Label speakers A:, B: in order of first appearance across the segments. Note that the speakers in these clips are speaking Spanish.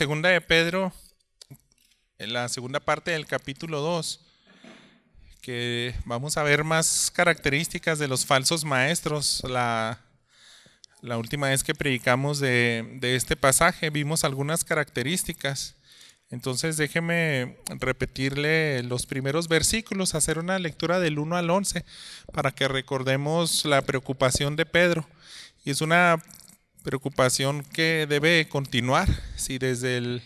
A: segunda de Pedro, en la segunda parte del capítulo 2, que vamos a ver más características de los falsos maestros. La última vez que predicamos de este pasaje vimos algunas características. Entonces déjeme repetirle los primeros versículos, hacer una lectura del 1 al 11 para que recordemos la preocupación de Pedro. Y es una preocupación que debe continuar. Si desde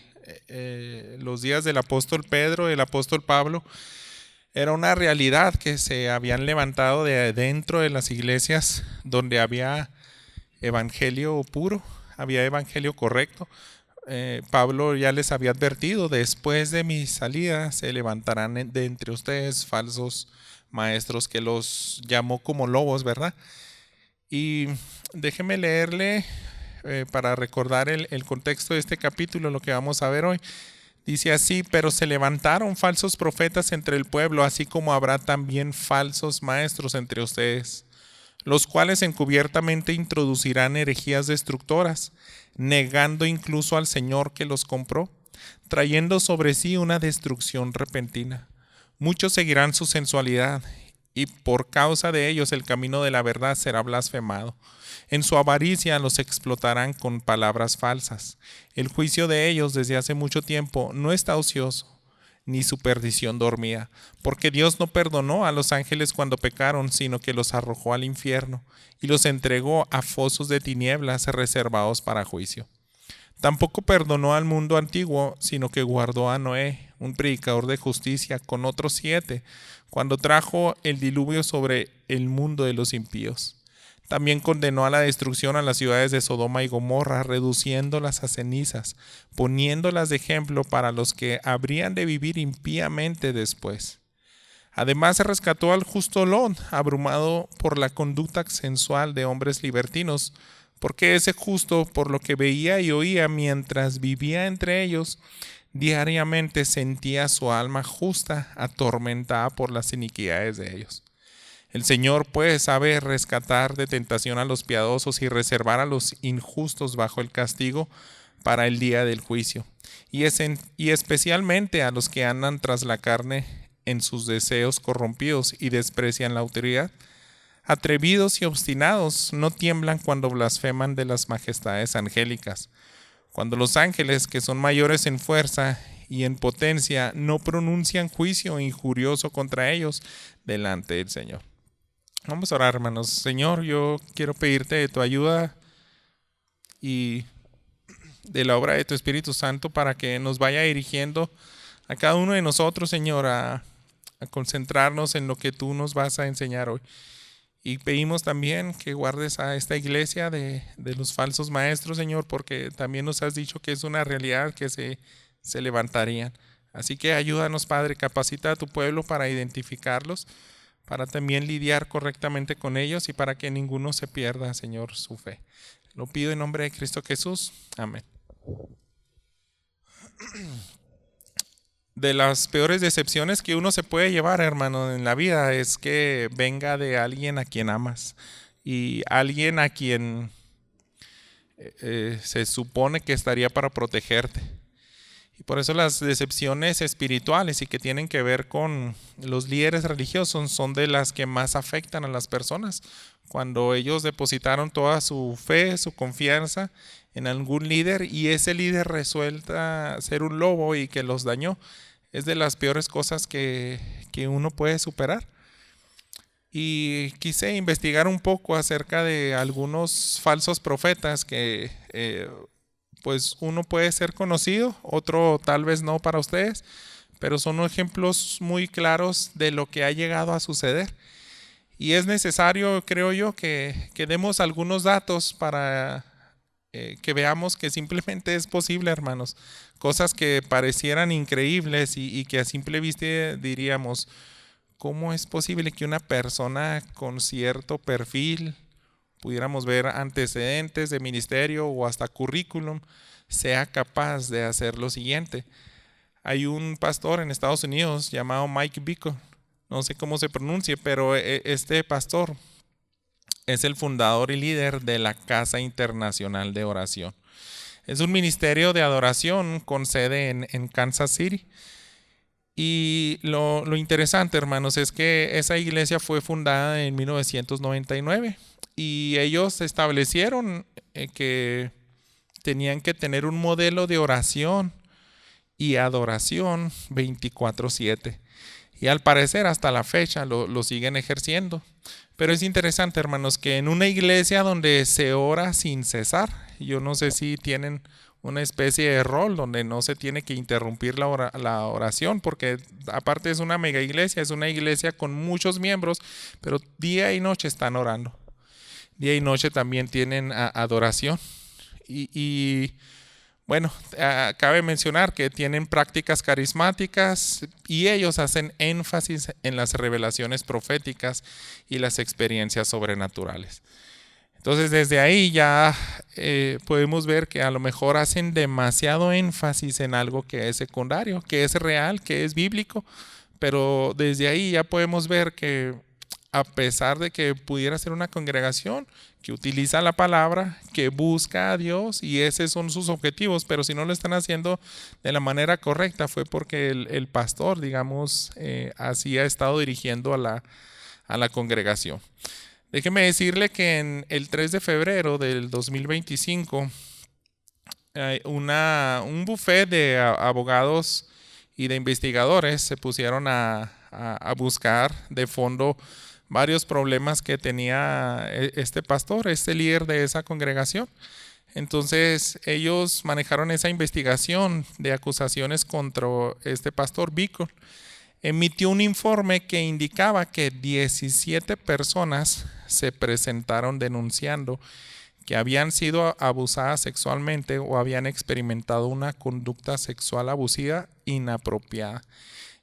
A: los días del apóstol Pedro, el apóstol Pablo, era una realidad que se habían levantado de dentro de las iglesias donde había evangelio puro, había evangelio correcto. Pablo ya les había advertido: después de mi salida se levantarán de entre ustedes falsos maestros, que los llamó como lobos, ¿verdad? Y déjeme leerle para recordar el contexto de este capítulo, lo que vamos a ver hoy. Dice así: pero se levantaron falsos profetas entre el pueblo, así como habrá también falsos maestros entre ustedes, los cuales encubiertamente introducirán herejías destructoras, negando incluso al Señor que los compró, trayendo sobre sí una destrucción repentina. Muchos seguirán su sensualidad, y por causa de ellos el camino de la verdad será blasfemado. En su avaricia los explotarán con palabras falsas. El juicio de ellos desde hace mucho tiempo no está ocioso, ni su perdición dormida, porque Dios no perdonó a los ángeles cuando pecaron, sino que los arrojó al infierno y los entregó a fosos de tinieblas reservados para juicio. Tampoco perdonó al mundo antiguo, sino que guardó a Noé, un predicador de justicia, con otros 7, cuando trajo el diluvio sobre el mundo de los impíos. También condenó a la destrucción a las ciudades de Sodoma y Gomorra, reduciéndolas a cenizas, poniéndolas de ejemplo para los que habrían de vivir impíamente después. Además rescató al justo Lot, abrumado por la conducta sensual de hombres libertinos, porque ese justo, por lo que veía y oía mientras vivía entre ellos, diariamente sentía su alma justa atormentada por las iniquidades de ellos. El Señor pues sabe rescatar de tentación a los piadosos y reservar a los injustos bajo el castigo para el día del juicio, y especialmente a los que andan tras la carne en sus deseos corrompidos y desprecian la autoridad. Atrevidos y obstinados no tiemblan cuando blasfeman de las majestades angélicas, cuando los ángeles, que son mayores en fuerza y en potencia, no pronuncian juicio injurioso contra ellos delante del Señor. Vamos a orar, hermanos. Señor, yo quiero pedirte de tu ayuda y de la obra de tu Espíritu Santo para que nos vaya dirigiendo a cada uno de nosotros, Señor, a concentrarnos en lo que tú nos vas a enseñar hoy. Y pedimos también que guardes a esta iglesia de los falsos maestros, Señor, porque también nos has dicho que es una realidad que se levantarían. Así que ayúdanos, Padre, capacita a tu pueblo para identificarlos, para también lidiar correctamente con ellos y para que ninguno se pierda, Señor, su fe. Lo pido en nombre de Cristo Jesús. Amén. De las peores decepciones que uno se puede llevar, hermano, en la vida es que venga de alguien a quien amas y alguien a quien se supone que estaría para protegerte. Y por eso las decepciones espirituales y que tienen que ver con los líderes religiosos son de las que más afectan a las personas. Cuando ellos depositaron toda su fe, su confianza en algún líder y ese líder resulta ser un lobo y que los dañó, es de las peores cosas que uno puede superar. Y quise investigar un poco acerca de algunos falsos profetas que pues uno puede ser conocido, otro tal vez no para ustedes, pero son ejemplos muy claros de lo que ha llegado a suceder. Y es necesario, creo yo, que demos algunos datos para que veamos que simplemente es posible, hermanos. Cosas que parecieran increíbles y que a simple vista diríamos: ¿cómo es posible que una persona con cierto perfil, pudiéramos ver antecedentes de ministerio o hasta currículum, sea capaz de hacer lo siguiente? Hay un pastor en Estados Unidos llamado Mike Bickle, no sé cómo se pronuncie, pero este pastor es el fundador y líder de la Casa Internacional de Oración. Es un ministerio de adoración con sede en Kansas City. Y lo interesante, hermanos, es que esa iglesia fue fundada en 1999 y ellos establecieron que tenían que tener un modelo de oración y adoración 24/7. Y al parecer hasta la fecha lo siguen ejerciendo. Pero es interesante, hermanos, que en una iglesia donde se ora sin cesar, yo no sé si tienen una especie de rol donde no se tiene que interrumpir la oración, porque aparte es una mega iglesia, es una iglesia con muchos miembros, pero día y noche están orando. Día y noche también tienen adoración. Y bueno, cabe mencionar que tienen prácticas carismáticas y ellos hacen énfasis en las revelaciones proféticas y las experiencias sobrenaturales. Entonces desde ahí ya podemos ver que a lo mejor hacen demasiado énfasis en algo que es secundario, que es real, que es bíblico, pero desde ahí ya podemos ver que a pesar de que pudiera ser una congregación que utiliza la palabra, que busca a Dios y esos son sus objetivos, pero si no lo están haciendo de la manera correcta fue porque el pastor, digamos, así ha estado dirigiendo a la congregación. Déjeme decirle que en el 3 de febrero del 2025 un buffet de abogados y de investigadores se pusieron a buscar de fondo varios problemas que tenía este pastor, este líder de esa congregación. Entonces ellos manejaron esa investigación de acusaciones contra este pastor Bickle. Emitió un informe que indicaba que 17 personas se presentaron denunciando que habían sido abusadas sexualmente o habían experimentado una conducta sexual abusiva inapropiada.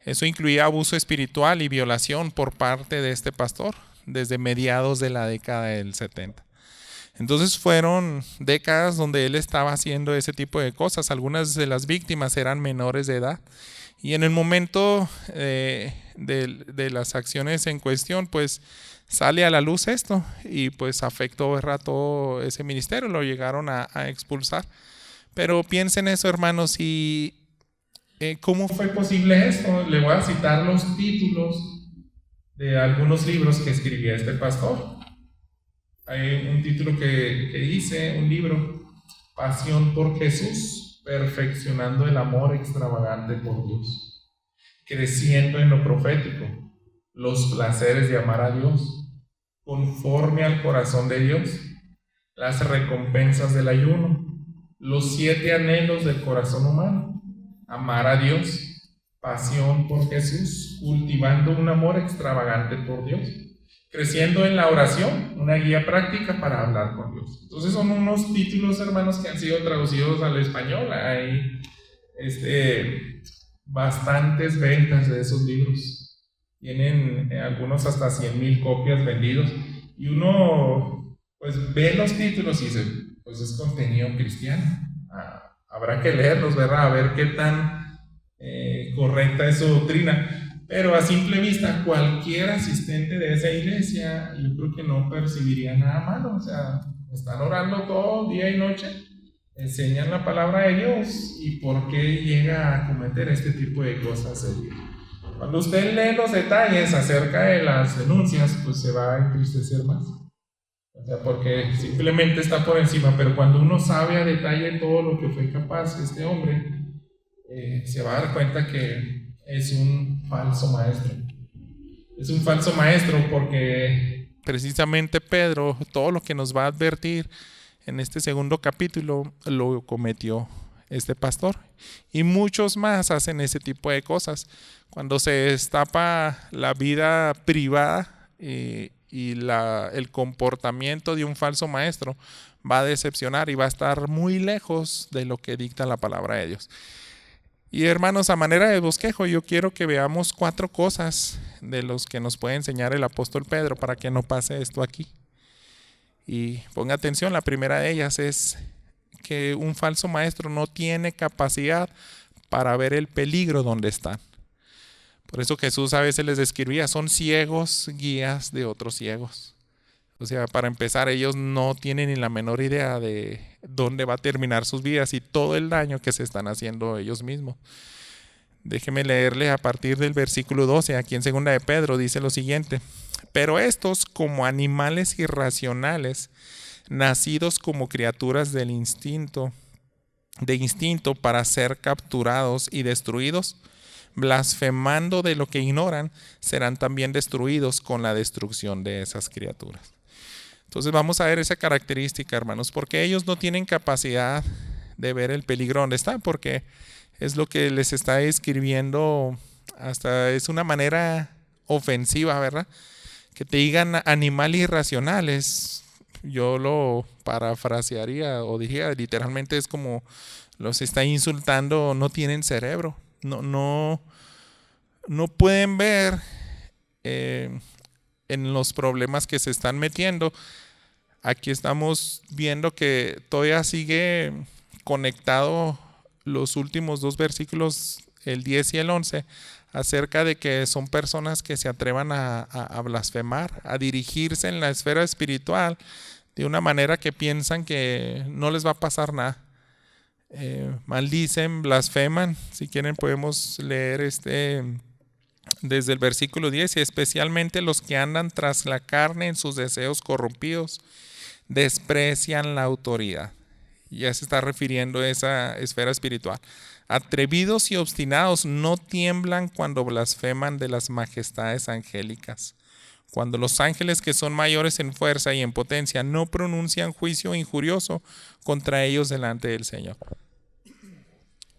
A: Eso incluía abuso espiritual y violación por parte de este pastor desde mediados de la década del 70. Entonces fueron décadas donde él estaba haciendo ese tipo de cosas. Algunas de las víctimas eran menores de edad. Y en el momento de las acciones en cuestión, pues sale a la luz esto y pues afectó a todo ese ministerio, lo llegaron a expulsar. Pero piensen eso, hermanos, y ¿cómo fue posible esto? Le voy a citar los títulos de algunos libros que escribía este pastor. Hay un título que hice, un libro, Pasión por Jesús, perfeccionando el amor extravagante por Dios, creciendo en lo profético, los placeres de amar a Dios, conforme al corazón de Dios, las recompensas del ayuno, los 7 anhelos del corazón humano, amar a Dios, pasión por Jesús, cultivando un amor extravagante por Dios, creciendo en la oración, una guía práctica para hablar con Dios. Entonces son unos títulos, hermanos, que han sido traducidos al español. Hay bastantes ventas de esos libros. Tienen algunos hasta 100,000 copias vendidos. Y uno pues ve los títulos y dice, pues es contenido cristiano. Habrá que leerlos, ¿verdad? A ver qué tan correcta es su doctrina. Pero a simple vista, cualquier asistente de esa iglesia, yo creo que no percibiría nada malo. O sea, están orando todo día y noche, enseñan la palabra de Dios. ¿Y por qué llega a cometer este tipo de cosas? Cuando usted lee los detalles acerca de las denuncias, pues se va a entristecer más. O sea, porque simplemente está por encima. Pero cuando uno sabe a detalle todo lo que fue capaz este hombre, se va a dar cuenta que es un falso maestro. Es un falso maestro porque precisamente Pedro, todo lo que nos va a advertir en este segundo capítulo, lo cometió este pastor. Y muchos más hacen ese tipo de cosas. Cuando se destapa la vida privada y el comportamiento de un falso maestro, va a decepcionar y va a estar muy lejos de lo que dicta la palabra de Dios. Y hermanos, a manera de bosquejo, yo quiero que veamos 4 cosas de los que nos puede enseñar el apóstol Pedro para que no pase esto aquí. Y ponga atención, la primera de ellas es que un falso maestro no tiene capacidad para ver el peligro donde están. Por eso Jesús a veces les describía, son ciegos guías de otros ciegos. O sea, para empezar, ellos no tienen ni la menor idea de dónde va a terminar sus vidas y todo el daño que se están haciendo ellos mismos. Déjeme leerle a partir del versículo 12, aquí en 2 de Pedro, dice lo siguiente: pero estos, como animales irracionales, nacidos como criaturas de instinto para ser capturados y destruidos, blasfemando de lo que ignoran, serán también destruidos con la destrucción de esas criaturas. Entonces vamos a ver esa característica, hermanos, porque ellos no tienen capacidad de ver el peligro donde están, porque es lo que les está escribiendo, hasta es una manera ofensiva, ¿verdad? Que te digan animales irracionales. Yo lo parafrasearía o diría literalmente es como los está insultando, no tienen cerebro, no pueden ver en los problemas que se están metiendo. Aquí estamos viendo que todavía sigue conectado los últimos dos versículos, el 10 y el 11, acerca de que son personas que se atrevan a blasfemar, a dirigirse en la esfera espiritual de una manera que piensan que no les va a pasar nada. Maldicen, blasfeman. Si quieren podemos leer desde el versículo 10, y especialmente los que andan tras la carne en sus deseos corrompidos, desprecian la autoridad. Ya se está refiriendo a esa esfera espiritual. Atrevidos y obstinados, no tiemblan cuando blasfeman de las majestades angélicas. Cuando los ángeles, que son mayores en fuerza y en potencia, no pronuncian juicio injurioso contra ellos delante del Señor.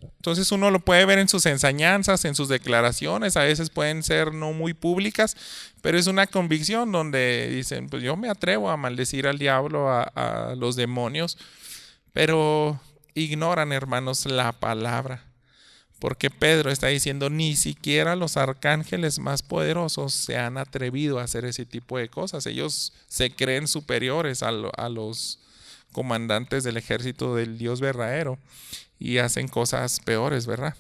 A: Entonces uno lo puede ver en sus enseñanzas, en sus declaraciones, a veces pueden ser no muy públicas, pero es una convicción donde dicen, pues yo me atrevo a maldecir al diablo, a los demonios, pero ignoran, hermanos, la palabra. Porque Pedro está diciendo, ni siquiera los arcángeles más poderosos se han atrevido a hacer ese tipo de cosas. Ellos se creen superiores a los comandantes del ejército del Dios verdadero y hacen cosas peores, ¿verdad?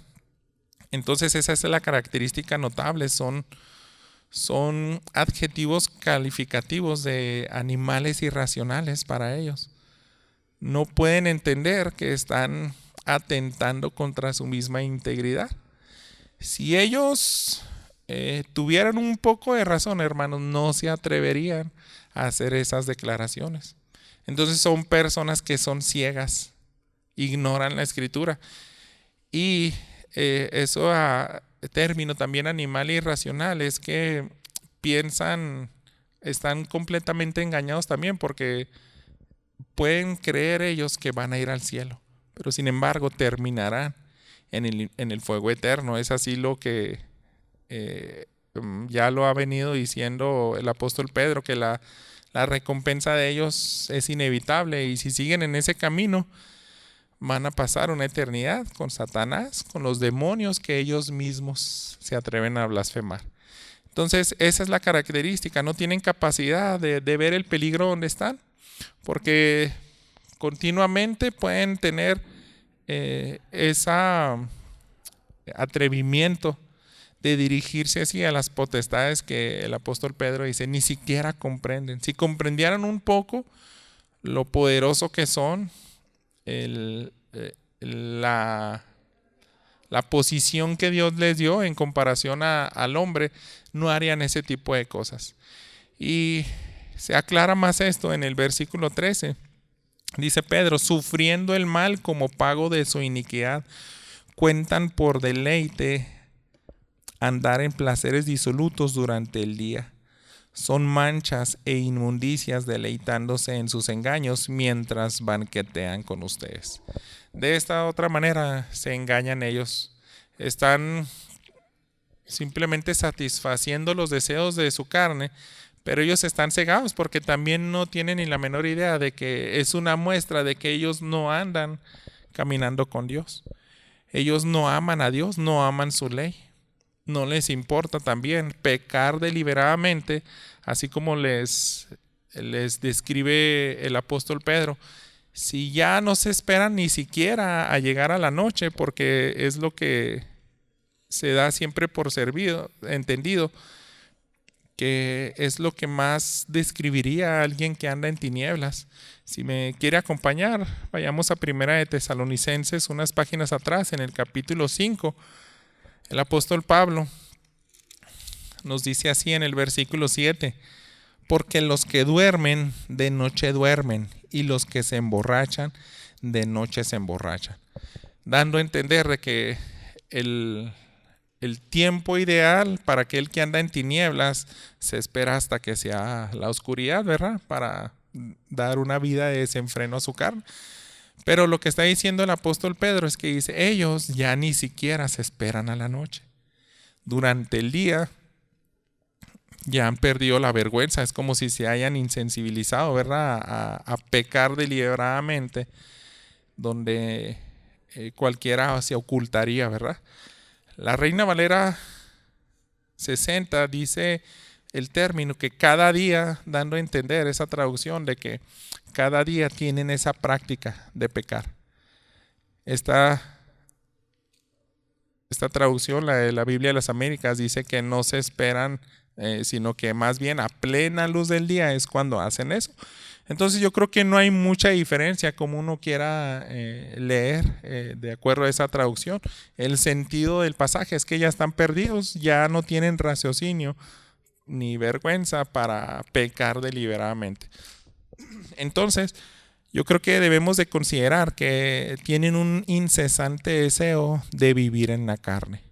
A: Entonces esa es la característica notable, son adjetivos calificativos de animales irracionales para ellos. No pueden entender que están atentando contra su misma integridad. Si ellos tuvieran un poco de razón, hermanos, no se atreverían a hacer esas declaraciones. Entonces son personas que son ciegas, ignoran la escritura. Y eso a término también animal irracional es que piensan, están completamente engañados también, porque pueden creer ellos que van a ir al cielo, pero sin embargo terminarán en el fuego eterno. Es así lo que ya lo ha venido diciendo el apóstol Pedro, que la recompensa de ellos es inevitable, y si siguen en ese camino van a pasar una eternidad con Satanás, con los demonios que ellos mismos se atreven a blasfemar. Entonces esa es la característica, no tienen capacidad de ver el peligro donde están, porque continuamente pueden tener ese atrevimiento de dirigirse así a las potestades que el apóstol Pedro dice, ni siquiera comprenden. Si comprendieran un poco lo poderoso que son, la posición que Dios les dio en comparación al hombre, no harían ese tipo de cosas. Y se aclara más esto en el versículo 13. Dice Pedro, sufriendo el mal como pago de su iniquidad, cuentan por deleite andar en placeres disolutos durante el día. Son manchas e inmundicias deleitándose en sus engaños mientras banquetean con ustedes. De esta otra manera se engañan ellos. Están simplemente satisfaciendo los deseos de su carne, pero ellos están cegados porque también no tienen ni la menor idea de que es una muestra de que ellos no andan caminando con Dios. Ellos no aman a Dios, no aman su ley. No les importa también pecar deliberadamente, así como les describe el apóstol Pedro. Si ya no se esperan ni siquiera a llegar a la noche, porque es lo que se da siempre por entendido, que es lo que más describiría a alguien que anda en tinieblas. Si me quiere acompañar, vayamos a Primera de Tesalonicenses, unas páginas atrás, en el capítulo 5. El apóstol Pablo nos dice así en el versículo 7: porque los que duermen, de noche duermen, y los que se emborrachan, de noche se emborrachan. Dando a entender de que el tiempo ideal para aquel que anda en tinieblas se espera hasta que sea la oscuridad, ¿verdad? Para dar una vida de desenfreno a su carne. Pero lo que está diciendo el apóstol Pedro es que dice, ellos ya ni siquiera se esperan a la noche. Durante el día ya han perdido la vergüenza, es como si se hayan insensibilizado, ¿verdad? A pecar deliberadamente, donde cualquiera se ocultaría, ¿verdad? La Reina Valera 60 dice el término que cada día, dando a entender esa traducción de que cada día tienen esa práctica de pecar. Esta traducción, la de la Biblia de las Américas, dice que no se esperan, sino que más bien a plena luz del día es cuando hacen eso. Entonces yo creo que no hay mucha diferencia como uno quiera leer de acuerdo a esa traducción. El sentido del pasaje es que ya están perdidos, ya no tienen raciocinio ni vergüenza para pecar deliberadamente. Entonces yo creo que debemos de considerar que tienen un incesante deseo de vivir en la carne,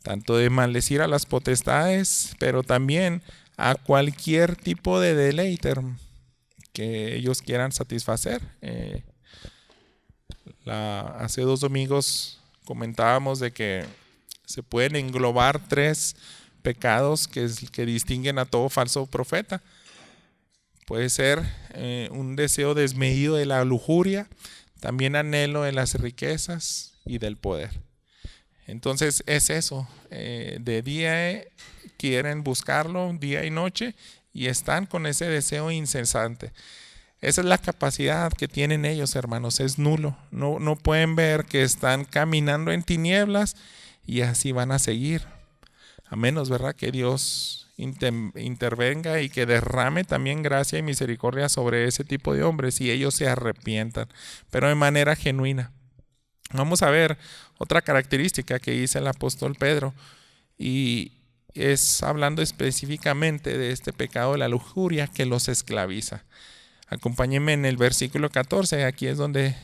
A: tanto de maldecir a las potestades, pero también a cualquier tipo de deleite que ellos quieran satisfacer. Hace 2 domingos comentábamos de que se pueden englobar 3 pecados que distinguen a todo falso profeta. Puede ser un deseo desmedido de la lujuria, también anhelo de las riquezas y del poder. Entonces es eso, de día quieren buscarlo, día y noche, y están con ese deseo incesante. Esa es la capacidad que tienen ellos, hermanos, es nulo. No pueden ver que están caminando en tinieblas y así van a seguir. A menos, ¿verdad?, que Dios intervenga y que derrame también gracia y misericordia sobre ese tipo de hombres y ellos se arrepientan, pero de manera genuina. Vamos a ver otra característica que dice el apóstol Pedro, y es hablando específicamente de este pecado de la lujuria que los esclaviza. Acompáñenme en el versículo 14, aquí es donde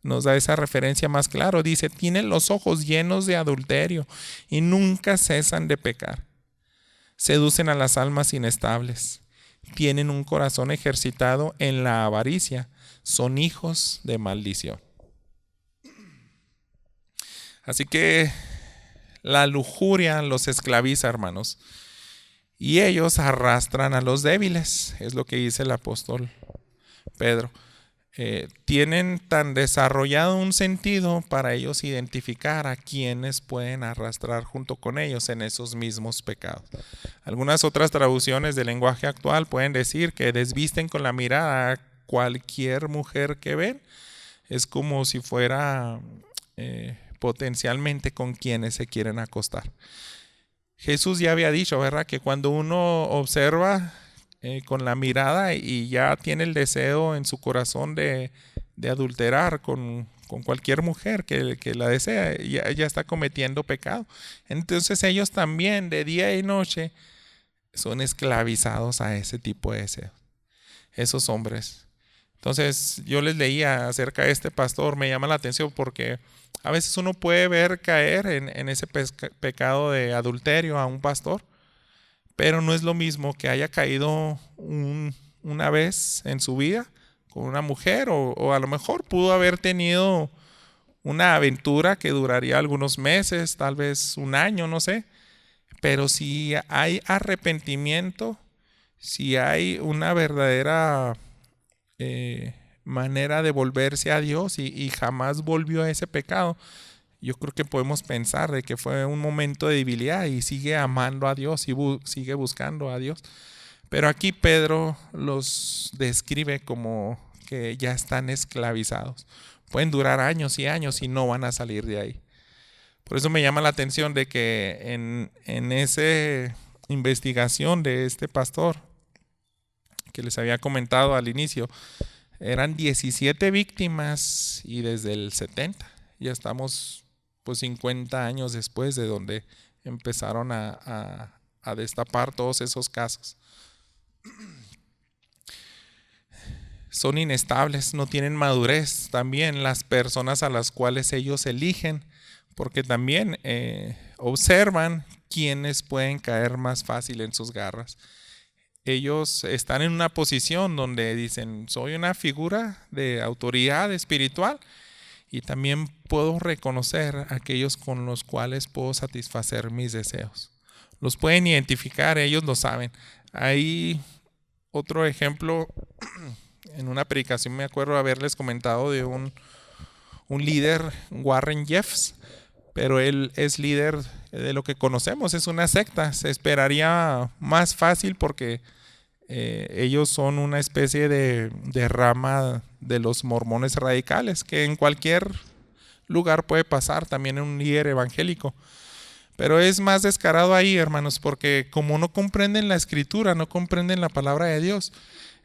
A: nos da esa referencia más claro. Dice, tienen los ojos llenos de adulterio y nunca cesan de pecar. Seducen a las almas inestables. Tienen un corazón ejercitado en la avaricia. Son hijos de maldición. Así que la lujuria los esclaviza, hermanos. Y ellos arrastran a los débiles. Es lo que dice el apóstol Pedro. Tienen tan desarrollado un sentido para ellos identificar a quienes pueden arrastrar junto con ellos en esos mismos pecados. Algunas otras traducciones del lenguaje actual pueden decir que desvisten con la mirada a cualquier mujer que ven. Es como si fuera potencialmente con quienes se quieren acostar. Jesús ya había dicho, ¿verdad?, que cuando uno observa con la mirada y ya tiene el deseo en su corazón de adulterar con cualquier mujer que la desea, ya está cometiendo pecado. Entonces ellos también de día y noche son esclavizados a ese tipo de deseos, esos hombres. Entonces yo les leía acerca de este pastor, me llama la atención porque a veces uno puede ver caer en ese pecado de adulterio a un pastor, pero no es lo mismo que haya caído una vez en su vida con una mujer o a lo mejor pudo haber tenido una aventura que duraría algunos meses, tal vez un año, no sé. Pero si hay arrepentimiento, si hay una verdadera manera de volverse a Dios y jamás volvió a ese pecado, yo creo que podemos pensar de que fue un momento de debilidad y sigue amando a Dios y sigue buscando a Dios. Pero aquí Pedro los describe como que ya están esclavizados. Pueden durar años y años y no van a salir de ahí. Por eso me llama la atención de que en ese investigación de este pastor que les había comentado al inicio, eran 17 víctimas y desde el 70, ya estamos pues 50 años después de donde empezaron a destapar todos esos casos. Son inestables, no tienen madurez también las personas a las cuales ellos eligen, porque también observan quiénes pueden caer más fácil en sus garras. Ellos están en una posición donde dicen, soy una figura de autoridad espiritual y también puedo reconocer a aquellos con los cuales puedo satisfacer mis deseos. Los pueden identificar, ellos lo saben. Hay otro ejemplo, en una predicación me acuerdo haberles comentado de un líder, Warren Jeffs, pero él es líder de lo que conocemos, es una secta. Se esperaría más fácil porque ellos son una especie de rama de los mormones radicales, que en cualquier lugar puede pasar, también en un líder evangélico. Pero es más descarado ahí, hermanos, porque como no comprenden la escritura, no comprenden la palabra de Dios,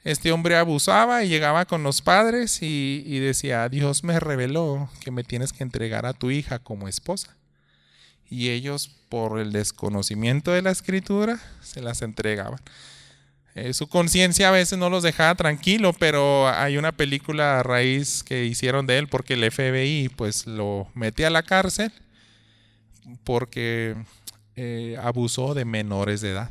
A: este hombre abusaba y llegaba con los padres y decía, Dios me reveló que me tienes que entregar a tu hija como esposa. Y ellos, por el desconocimiento de la escritura, se las entregaban. Su conciencia a veces no los dejaba tranquilo, pero hay una película a raíz que hicieron de él porque el FBI pues lo mete a la cárcel porque abusó de menores de edad.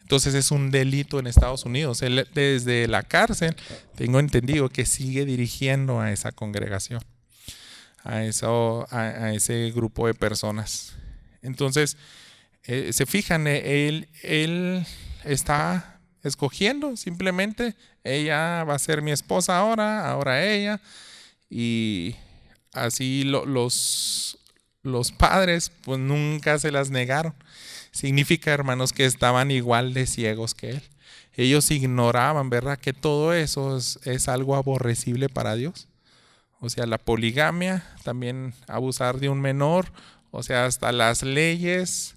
A: Entonces es un delito en Estados Unidos. Él desde la cárcel, tengo entendido que sigue dirigiendo a esa congregación, a ese grupo de personas. Entonces, se fijan, él está escogiendo simplemente, ella va a ser mi esposa ahora ella, y así los padres pues nunca se las negaron. Significa, hermanos, que estaban igual de ciegos que él. Ellos ignoraban, ¿verdad?, que todo eso es algo aborrecible para Dios. O sea, la poligamia, también abusar de un menor, o sea, hasta las leyes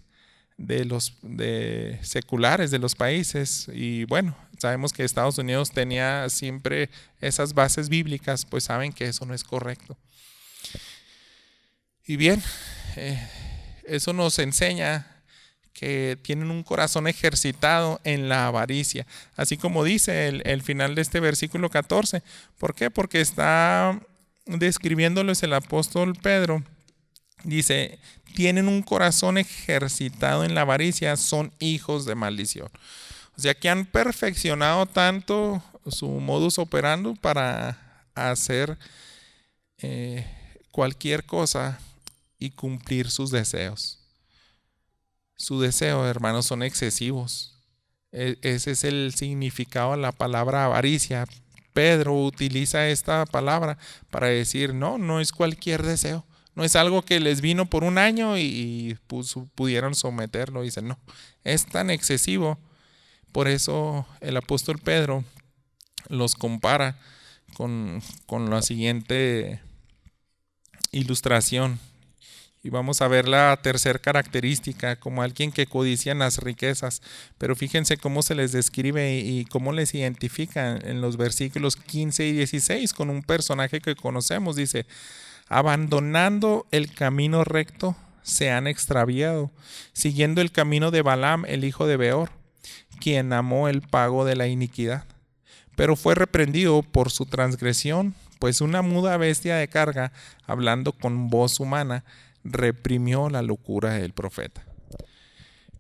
A: de seculares de los países. Y bueno, sabemos que Estados Unidos tenía siempre esas bases bíblicas, pues saben que eso no es correcto. Y bien, eso nos enseña que tienen un corazón ejercitado en la avaricia, así como dice el final de este versículo 14. ¿Por qué? Porque está describiéndoles el apóstol Pedro. Dice, tienen un corazón ejercitado en la avaricia, son hijos de maldición. O sea que han perfeccionado tanto su modus operandi para hacer cualquier cosa y cumplir sus deseos. Su deseo, hermanos, son excesivos. Ese es el significado de la palabra avaricia. Pedro utiliza esta palabra para decir, no es cualquier deseo. No es algo que les vino por un año y pudieron someterlo. Dicen, no, es tan excesivo. Por eso el apóstol Pedro los compara con la siguiente ilustración. Y vamos a ver la tercera característica, como alguien que codicia las riquezas. Pero fíjense cómo se les describe y cómo les identifican en los versículos 15 y 16 con un personaje que conocemos. Dice, abandonando el camino recto, se han extraviado, siguiendo el camino de Balaam, el hijo de Beor, quien amó el pago de la iniquidad. Pero fue reprendido por su transgresión, pues una muda bestia de carga, hablando con voz humana, reprimió la locura del profeta.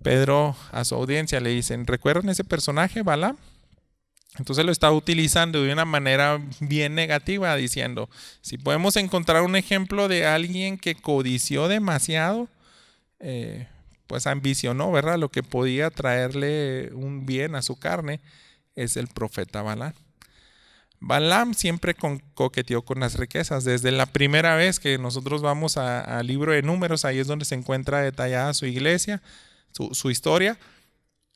A: Pedro a su audiencia le dicen, ¿recuerdan ese personaje, Balaam? Entonces lo está utilizando de una manera bien negativa, diciendo, si podemos encontrar un ejemplo de alguien que codició demasiado, pues ambicionó, ¿verdad?, lo que podía traerle un bien a su carne, es el profeta Balaam. Balaam siempre coqueteó con las riquezas. Desde la primera vez que nosotros vamos al libro de Números, ahí es donde se encuentra detallada su iglesia, su historia.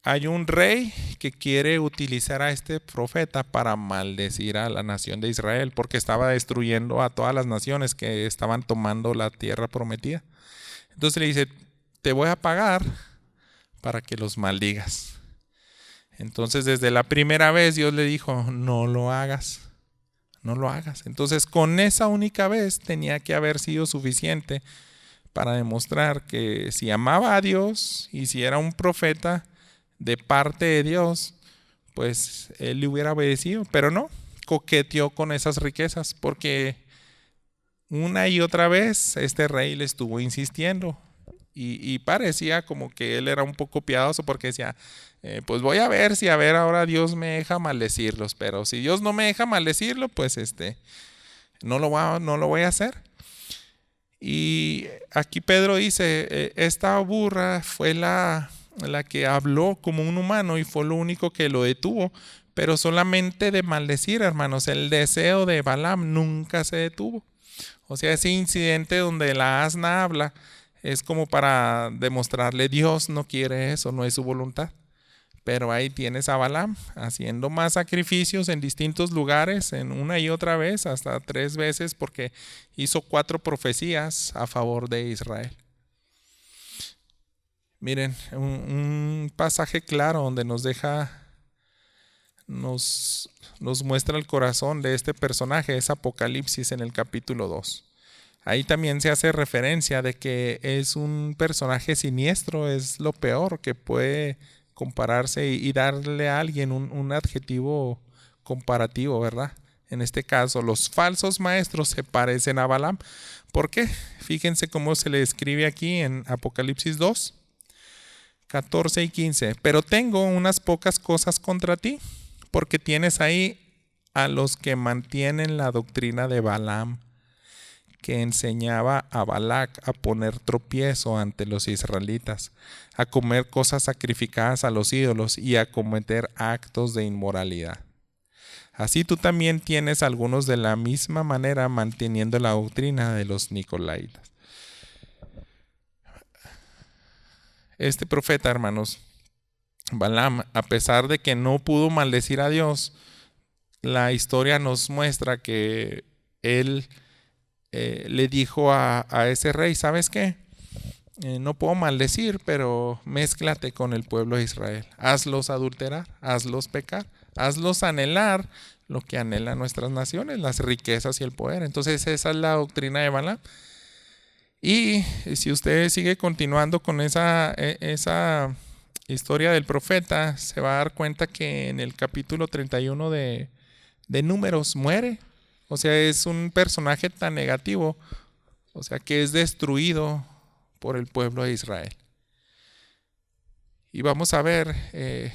A: Hay un rey que quiere utilizar a este profeta para maldecir a la nación de Israel, porque estaba destruyendo a todas las naciones que estaban tomando la tierra prometida. Entonces le dice, te voy a pagar para que los maldigas. Entonces desde la primera vez Dios le dijo, no lo hagas, no lo hagas. Entonces con esa única vez tenía que haber sido suficiente para demostrar que si amaba a Dios y si era un profeta de parte de Dios, pues él le hubiera obedecido, pero no, coqueteó con esas riquezas porque una y otra vez este rey le estuvo insistiendo y parecía como que él era un poco piadoso porque decía, pues voy a ver si ahora Dios me deja maldecirlos, pero si Dios no me deja maldecirlo, pues no lo voy a hacer. Y aquí Pedro dice, esta burra fue la que habló como un humano y fue lo único que lo detuvo, pero solamente de maldecir, hermanos. El deseo de Balaam nunca se detuvo. O sea, ese incidente donde la asna habla es como para demostrarle, Dios no quiere eso, no es su voluntad. Pero ahí tienes a Balaam haciendo más sacrificios en distintos lugares, en una y otra vez, hasta 3 veces, porque hizo 4 profecías a favor de Israel. Miren, un pasaje claro donde nos muestra el corazón de este personaje es Apocalipsis en el capítulo 2. Ahí también se hace referencia de que es un personaje siniestro, es lo peor que puede compararse y darle a alguien un adjetivo comparativo, ¿verdad? En este caso, los falsos maestros se parecen a Balaam. ¿Por qué? Fíjense cómo se le escribe aquí en Apocalipsis 2, 14 y 15. Pero tengo unas pocas cosas contra ti, porque tienes ahí a los que mantienen la doctrina de Balaam, que enseñaba a Balac a poner tropiezo ante los israelitas, a comer cosas sacrificadas a los ídolos y a cometer actos de inmoralidad. Así tú también tienes algunos de la misma manera manteniendo la doctrina de los nicolaitas. Este profeta, hermanos, Balaam, a pesar de que no pudo maldecir a Dios, la historia nos muestra que él le dijo a ese rey, ¿sabes qué? No puedo maldecir, pero mézclate con el pueblo de Israel. Hazlos adulterar, hazlos pecar, hazlos anhelar lo que anhelan nuestras naciones, las riquezas y el poder. Entonces esa es la doctrina de Balaam. Y si usted sigue continuando con esa historia del profeta, se va a dar cuenta que en el capítulo 31 de Números muere. O sea, es un personaje tan negativo, o sea, que es destruido por el pueblo de Israel. Y vamos a ver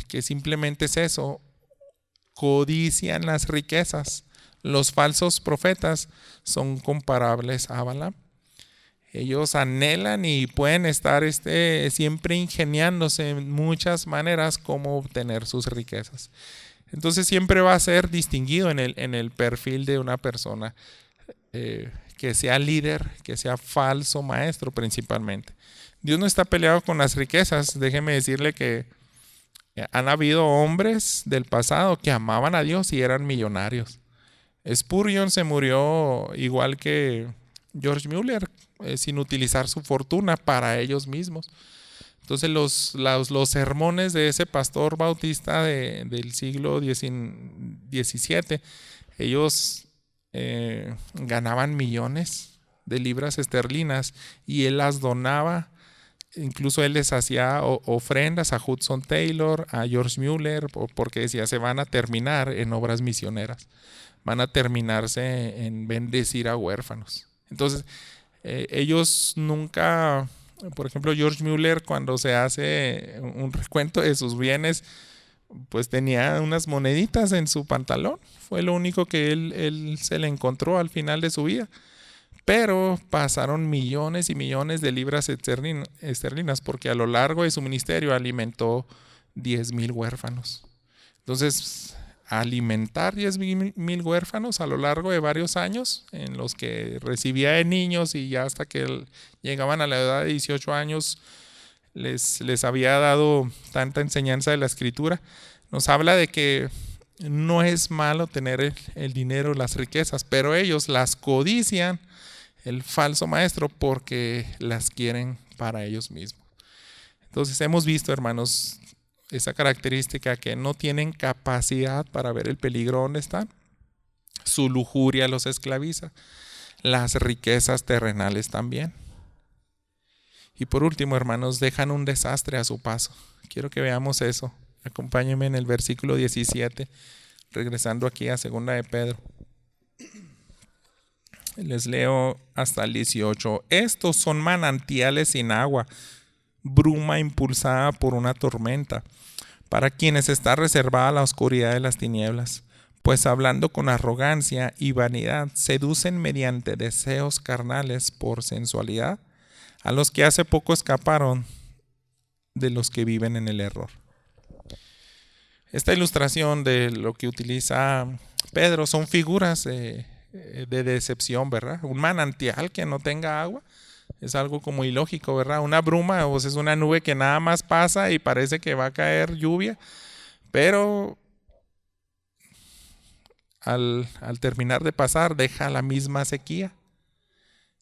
A: que simplemente es eso, codician las riquezas. Los falsos profetas son comparables a Balaam. Ellos anhelan y pueden estar siempre ingeniándose en muchas maneras cómo obtener sus riquezas. Entonces siempre va a ser distinguido en el perfil de una persona que sea líder, que sea falso maestro principalmente. Dios no está peleado con las riquezas. Déjeme decirle que han habido hombres del pasado que amaban a Dios y eran millonarios. Spurgeon se murió igual que George Mueller, sin utilizar su fortuna para ellos mismos. Entonces los sermones de ese pastor bautista del siglo XVII, ellos ganaban millones de libras esterlinas y él las donaba. Incluso él les hacía ofrendas a Hudson Taylor, a George Mueller, porque decía, se van a terminar en obras misioneras, van a terminarse en bendecir a huérfanos. Entonces ellos nunca... Por ejemplo, George Mueller, cuando se hace un recuento de sus bienes, pues tenía unas moneditas en su pantalón. Fue lo único que él se le encontró al final de su vida. Pero pasaron millones y millones de libras esterlinas porque a lo largo de su ministerio alimentó 10,000 huérfanos. Entonces, alimentar 10,000 huérfanos a lo largo de varios años, en los que recibía de niños y ya hasta que llegaban a la edad de 18 años les había dado tanta enseñanza de la escritura, nos habla de que no es malo tener el dinero, las riquezas, pero ellos las codician, el falso maestro, porque las quieren para ellos mismos. Entonces hemos visto, hermanos, esa característica que no tienen capacidad para ver el peligro donde están. Su lujuria los esclaviza. Las riquezas terrenales también. Y por último, hermanos, dejan un desastre a su paso. Quiero que veamos eso. Acompáñenme en el versículo 17, regresando aquí a 2 de Pedro. Les leo hasta el 18. Estos son manantiales sin agua, bruma impulsada por una tormenta, para quienes está reservada la oscuridad de las tinieblas, pues hablando con arrogancia y vanidad, seducen mediante deseos carnales por sensualidad a los que hace poco escaparon de los que viven en el error. Esta ilustración de lo que utiliza Pedro son figuras de decepción, ¿verdad? Un manantial que no tenga agua es algo como ilógico, ¿verdad? Una bruma, o sea, es una nube que nada más pasa y parece que va a caer lluvia, pero al terminar de pasar deja la misma sequía.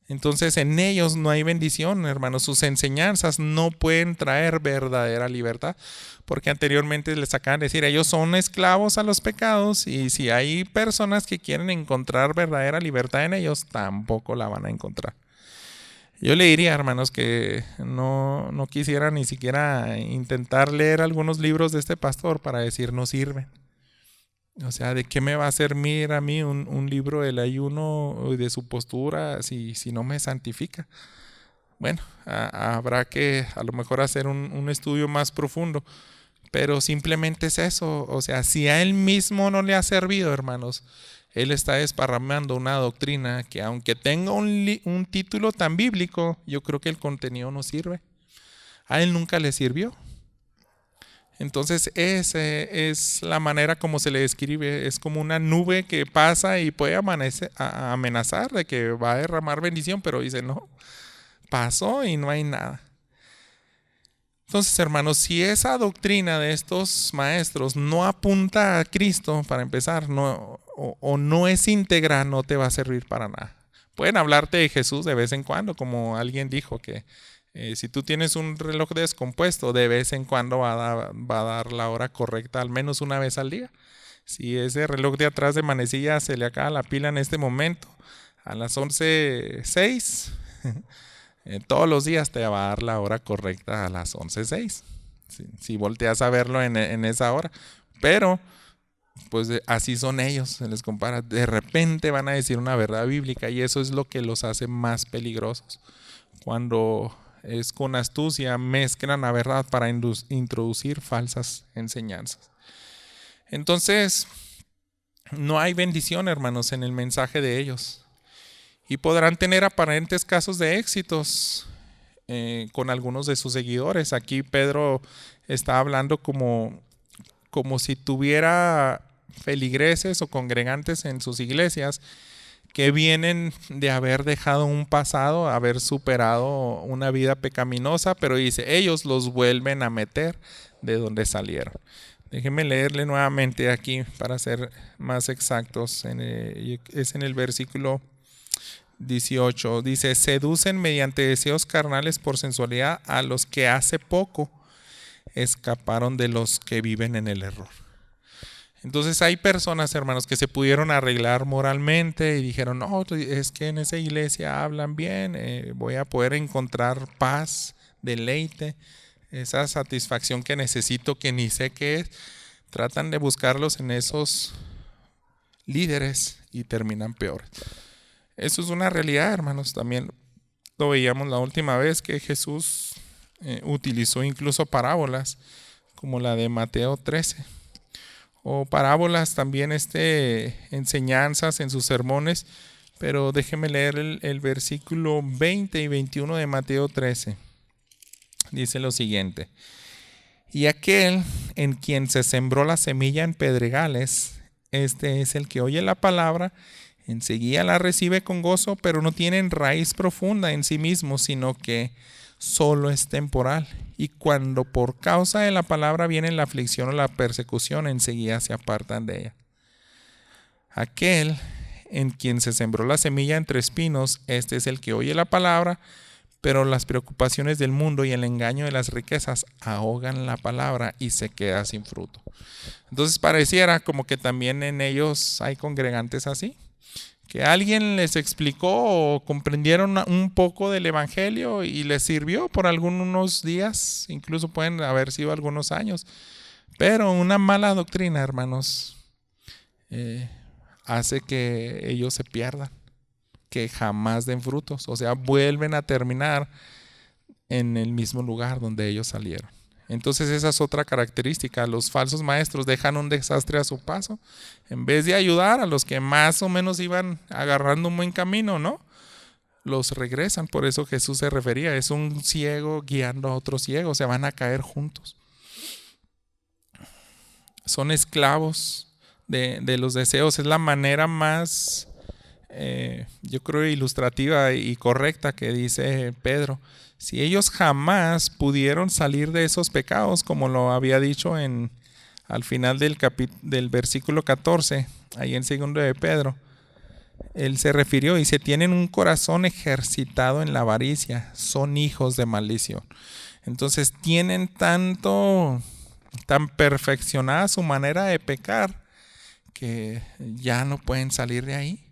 A: Entonces en ellos no hay bendición, hermanos. Sus enseñanzas no pueden traer verdadera libertad, porque anteriormente les acaban de decir, ellos son esclavos a los pecados, y si hay personas que quieren encontrar verdadera libertad en ellos, tampoco la van a encontrar. Yo le diría, hermanos, que no quisiera ni siquiera intentar leer algunos libros de este pastor para decir no sirven. O sea, ¿de qué me va a servir a mí un libro del ayuno y de su postura si no me santifica? Bueno, habrá que a lo mejor hacer un estudio más profundo, pero simplemente es eso. O sea, si a él mismo no le ha servido, hermanos, él está desparramando una doctrina que, aunque tenga un título tan bíblico, yo creo que el contenido no sirve. A él nunca le sirvió. Entonces esa es la manera como se le describe. Es como una nube que pasa y puede amenazar de que va a derramar bendición, pero dice no, pasó y no hay nada. Entonces, hermanos, si esa doctrina de estos maestros no apunta a Cristo, para empezar, o no es íntegra, no te va a servir para nada. Pueden hablarte de Jesús de vez en cuando, como alguien dijo que si tú tienes un reloj descompuesto, de vez en cuando va a dar la hora correcta al menos una vez al día. Si ese reloj de atrás de manecilla se le acaba la pila en este momento, a las 11:06, todos los días te va a dar la hora correcta a las 11:06. Si volteas a verlo en esa hora. Pero pues así son ellos, se les compara. De repente van a decir una verdad bíblica, y eso es lo que los hace más peligrosos. Cuando es con astucia mezclan la verdad para introducir falsas enseñanzas. Entonces, no hay bendición, hermanos, en el mensaje de ellos. Y podrán tener aparentes casos de éxitos con algunos de sus seguidores. Aquí Pedro está hablando como si tuviera feligreses o congregantes en sus iglesias que vienen de haber dejado un pasado, haber superado una vida pecaminosa, pero dice, ellos los vuelven a meter de donde salieron. Déjenme leerle nuevamente aquí para ser más exactos. Es en el versículo 18. Dice, seducen mediante deseos carnales por sensualidad a los que hace poco escaparon de los que viven en el error. Entonces hay personas, hermanos, que se pudieron arreglar moralmente y dijeron, no, es que en esa iglesia hablan bien, voy a poder encontrar paz, deleite, esa satisfacción que necesito, que ni sé qué es. Tratan de buscarlos en esos líderes y terminan peores. Eso es una realidad, hermanos. También lo veíamos la última vez que Jesús utilizó incluso parábolas como la de Mateo 13. O parábolas también, enseñanzas en sus sermones, pero déjeme leer el versículo 20 y 21 de Mateo 13. Dice lo siguiente: y aquel en quien se sembró la semilla en pedregales, este es el que oye la palabra, enseguida la recibe con gozo, pero no tiene raíz profunda en sí mismo, sino que solo es temporal. Y cuando por causa de la palabra viene la aflicción o la persecución, enseguida se apartan de ella. Aquel en quien se sembró la semilla entre espinos, este es el que oye la palabra, pero las preocupaciones del mundo y el engaño de las riquezas ahogan la palabra y se queda sin fruto. Entonces pareciera como que también en ellos hay congregantes así, que alguien les explicó o comprendieron un poco del evangelio y les sirvió por algunos días, incluso pueden haber sido algunos años, pero una mala doctrina, hermanos, hace que ellos se pierdan, que jamás den frutos, o sea, vuelven a terminar en el mismo lugar donde ellos salieron. Entonces esa es otra característica. Los falsos maestros dejan un desastre a su paso. En vez de ayudar a los que más o menos iban agarrando un buen camino, ¿no? Los regresan. Por eso Jesús se refería, es un ciego guiando a otro ciego, se van a caer juntos. Son esclavos de los deseos. Es la manera más, yo creo, ilustrativa y correcta que dice Pedro. Si ellos jamás pudieron salir de esos pecados, como lo había dicho al final del versículo 14, ahí en 2 de Pedro, él se refirió y dice, tienen un corazón ejercitado en la avaricia, son hijos de maldición. Entonces tienen tan perfeccionada su manera de pecar que ya no pueden salir de ahí.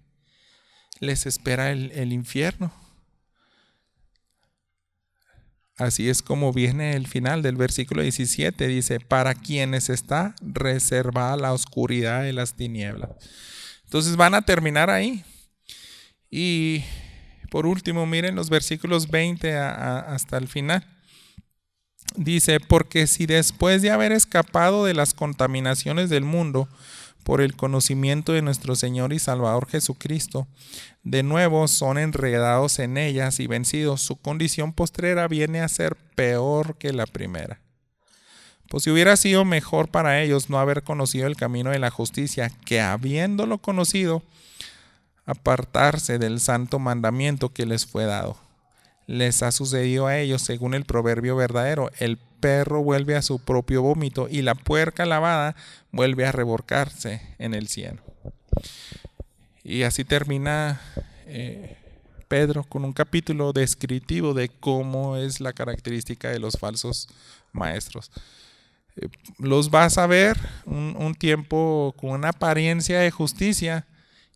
A: Les espera el infierno. Así es como viene el final del versículo 17. Dice, para quienes está reservada la oscuridad de las tinieblas. Entonces van a terminar ahí. Y por último, miren los versículos 20 hasta el final. Dice, porque si después de haber escapado de las contaminaciones del mundo por el conocimiento de nuestro Señor y Salvador Jesucristo, de nuevo son enredados en ellas y vencidos, su condición postrera viene a ser peor que la primera. Pues si hubiera sido mejor para ellos no haber conocido el camino de la justicia, que habiéndolo conocido, apartarse del santo mandamiento que les fue dado. Les ha sucedido a ellos según el proverbio verdadero, el perro vuelve a su propio vómito y la puerca lavada vuelve a revolcarse en el cielo. Y así termina Pedro con un capítulo descriptivo de cómo es la característica de los falsos maestros. Los vas a ver un tiempo con una apariencia de justicia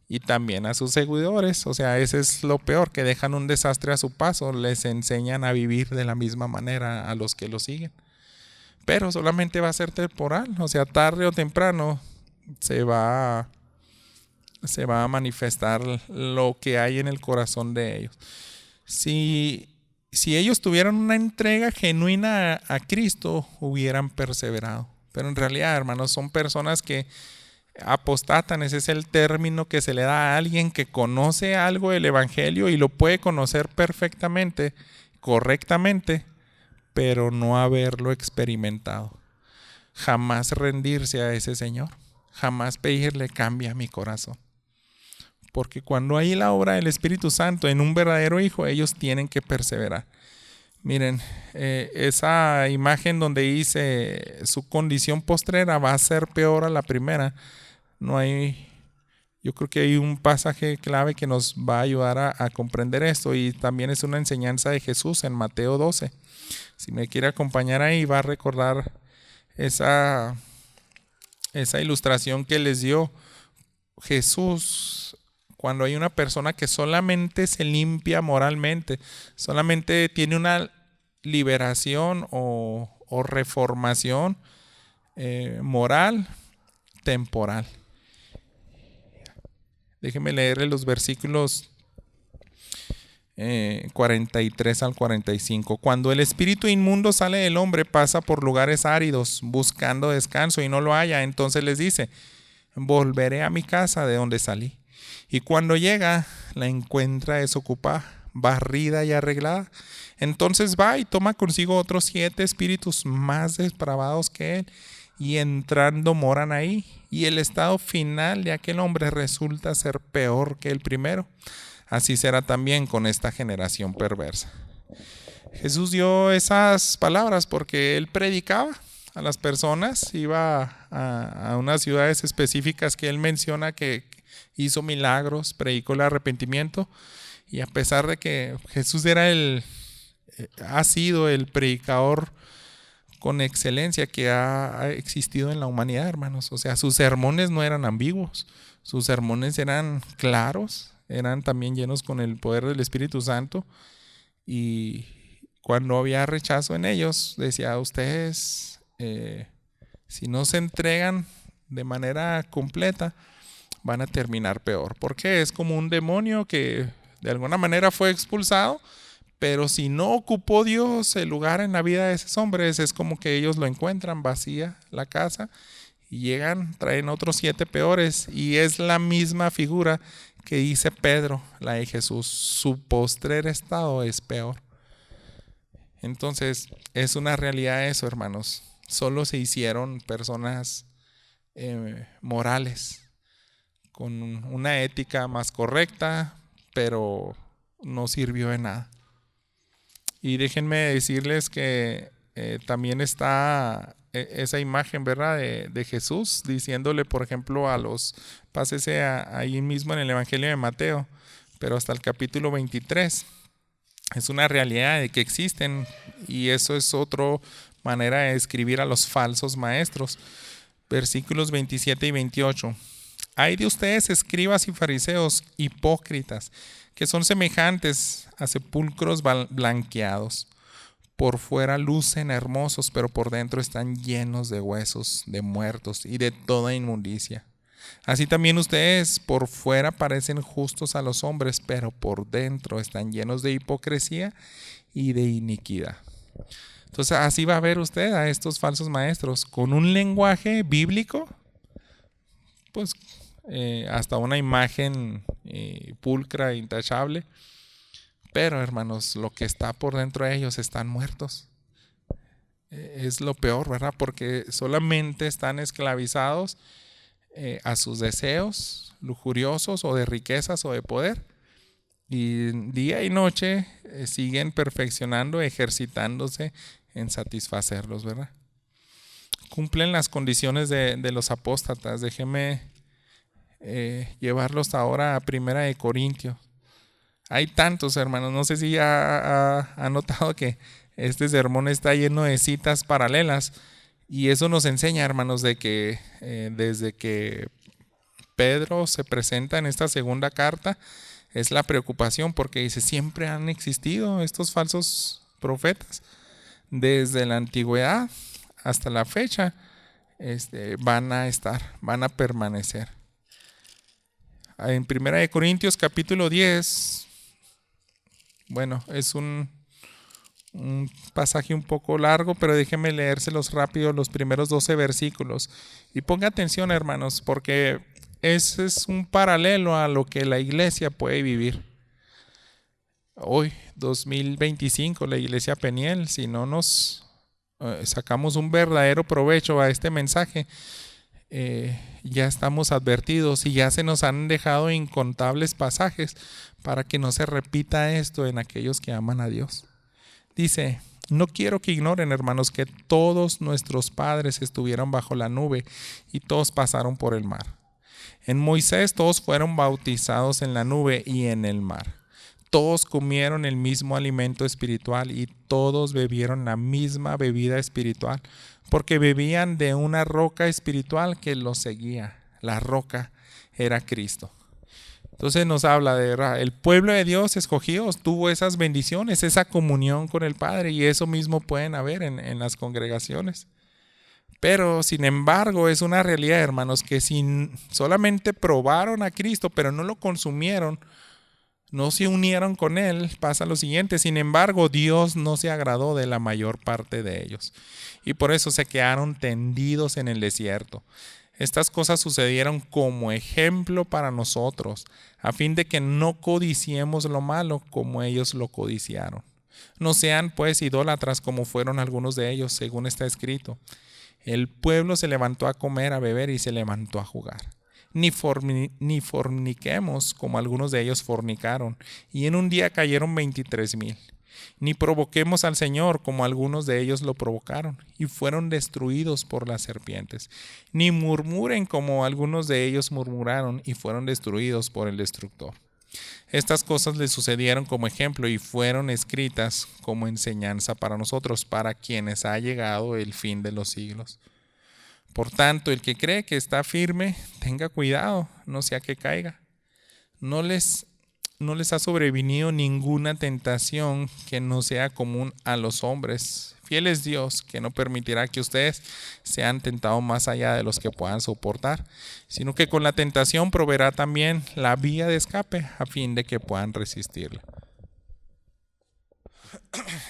A: y también a sus seguidores, o sea, ese es lo peor, que dejan un desastre a su paso, les enseñan a vivir de la misma manera a los que lo siguen. Pero solamente va a ser temporal, o sea, tarde o temprano se va a manifestar lo que hay en el corazón de ellos. Si ellos tuvieran una entrega genuina a Cristo, hubieran perseverado. Pero en realidad, hermanos, son personas que apostatan. Ese es el término que se le da a alguien que conoce algo del evangelio y lo puede conocer perfectamente, correctamente, pero no haberlo experimentado. Jamás rendirse a ese Señor, jamás pedirle cambia mi corazón. Porque cuando hay la obra del Espíritu Santo en un verdadero hijo, ellos tienen que perseverar. Miren, esa imagen donde dice su condición postrera va a ser peor a la primera. Yo creo que hay un pasaje clave que nos va a ayudar a comprender esto, y también es una enseñanza de Jesús en Mateo 12. Si me quiere acompañar ahí, va a recordar esa ilustración que les dio Jesús. Cuando hay una persona que solamente se limpia moralmente, solamente tiene una liberación o reformación moral temporal. Déjenme leerle los versículos 43 al 45. Cuando el espíritu inmundo sale del hombre, pasa por lugares áridos buscando descanso y no lo halla. Entonces les dice, volveré a mi casa de donde salí. Y cuando llega, la encuentra desocupada, barrida y arreglada. Entonces va y toma consigo otros 7 espíritus más depravados que él, y entrando moran ahí. Y el estado final de aquel hombre resulta ser peor que el primero. Así será también con esta generación perversa. Jesús dio esas palabras porque él predicaba a las personas, iba a unas ciudades específicas que él menciona que hizo milagros, predicó el arrepentimiento, y a pesar de que Jesús era el ha sido el predicador con excelencia que ha existido en la humanidad, hermanos. O sea, sus sermones no eran ambiguos, sus sermones eran claros, eran también llenos con el poder del Espíritu Santo, y cuando había rechazo en ellos, decía: ustedes, si no se entregan de manera completa, van a terminar peor, porque es como un demonio que de alguna manera fue expulsado, pero si no ocupó Dios el lugar en la vida de esos hombres, es como que ellos lo encuentran vacía la casa y llegan, traen otros 7 peores, y es la misma figura que dice Pedro, la de Jesús: su postrer estado es peor. Entonces es una realidad eso, hermanos. Solo se hicieron personas morales, con una ética más correcta, pero no sirvió de nada. Y déjenme decirles que también está esa imagen, ¿verdad?, de Jesús diciéndole, por ejemplo, pásese ahí mismo en el Evangelio de Mateo, pero hasta el capítulo 23. Es una realidad de que existen, y eso es otra manera de describir a los falsos maestros. Versículos 27 y 28. Ay de ustedes, escribas y fariseos, hipócritas, que son semejantes a sepulcros blanqueados. Por fuera lucen hermosos, pero por dentro están llenos de huesos de muertos y de toda inmundicia. Así también ustedes por fuera parecen justos a los hombres, pero por dentro están llenos de hipocresía y de iniquidad. Entonces así va a ver usted a estos falsos maestros, con un lenguaje bíblico, pues hasta una imagen pulcra, intachable, pero hermanos, lo que está por dentro de ellos están muertos. Es lo peor, ¿verdad? Porque solamente están esclavizados a sus deseos lujuriosos, o de riquezas, o de poder, y día y noche siguen perfeccionando, ejercitándose en satisfacerlos, ¿verdad? Cumplen las condiciones de los apóstatas. Déjeme llevarlos ahora a 1 Corintios. Hay tantos, hermanos, no sé si ha notado que este sermón está lleno de citas paralelas, y eso nos enseña, hermanos, de que desde que Pedro se presenta en esta segunda carta, es la preocupación, porque dice: siempre han existido estos falsos profetas, desde la antigüedad hasta la fecha, van a permanecer. En 1 Corintios capítulo 10, bueno, es un pasaje un poco largo, pero déjenme leérselos rápido, los primeros 12 versículos. Y ponga atención, hermanos, porque ese es un paralelo a lo que la iglesia puede vivir. Hoy, 2025, la iglesia Peniel, si no nos sacamos un verdadero provecho a este mensaje, ya estamos advertidos, y ya se nos han dejado incontables pasajes para que no se repita esto en aquellos que aman a Dios. Dice: no quiero que ignoren, hermanos, que todos nuestros padres estuvieron bajo la nube y todos pasaron por el mar. En Moisés todos fueron bautizados en la nube y en el mar. Todos comieron el mismo alimento espiritual y todos bebieron la misma bebida espiritual, porque bebían de una roca espiritual que los seguía. La roca era Cristo. Entonces nos habla de el pueblo de Dios escogido tuvo esas bendiciones, esa comunión con el Padre, y eso mismo pueden haber en las congregaciones. Pero sin embargo es una realidad, hermanos, que si solamente probaron a Cristo pero no lo consumieron, no se unieron con Él, pasa lo siguiente: sin embargo Dios no se agradó de la mayor parte de ellos, y por eso se quedaron tendidos en el desierto. Estas cosas sucedieron como ejemplo para nosotros, a fin de que no codiciemos lo malo como ellos lo codiciaron. No sean pues idólatras como fueron algunos de ellos, según está escrito: el pueblo se levantó a comer, a beber y se levantó a jugar. Ni forniquemos como algunos de ellos fornicaron, y en un día cayeron 23,000. Ni provoquemos al Señor como algunos de ellos lo provocaron, y fueron destruidos por las serpientes. Ni murmuren como algunos de ellos murmuraron, y fueron destruidos por el destructor. Estas cosas le sucedieron como ejemplo y fueron escritas como enseñanza para nosotros, para quienes ha llegado el fin de los siglos. Por tanto, el que cree que está firme, tenga cuidado, no sea que caiga. No les ha sobrevenido ninguna tentación que no sea común a los hombres. Fiel es Dios, que no permitirá que ustedes sean tentados más allá de los que puedan soportar, sino que con la tentación proveerá también la vía de escape a fin de que puedan resistirla.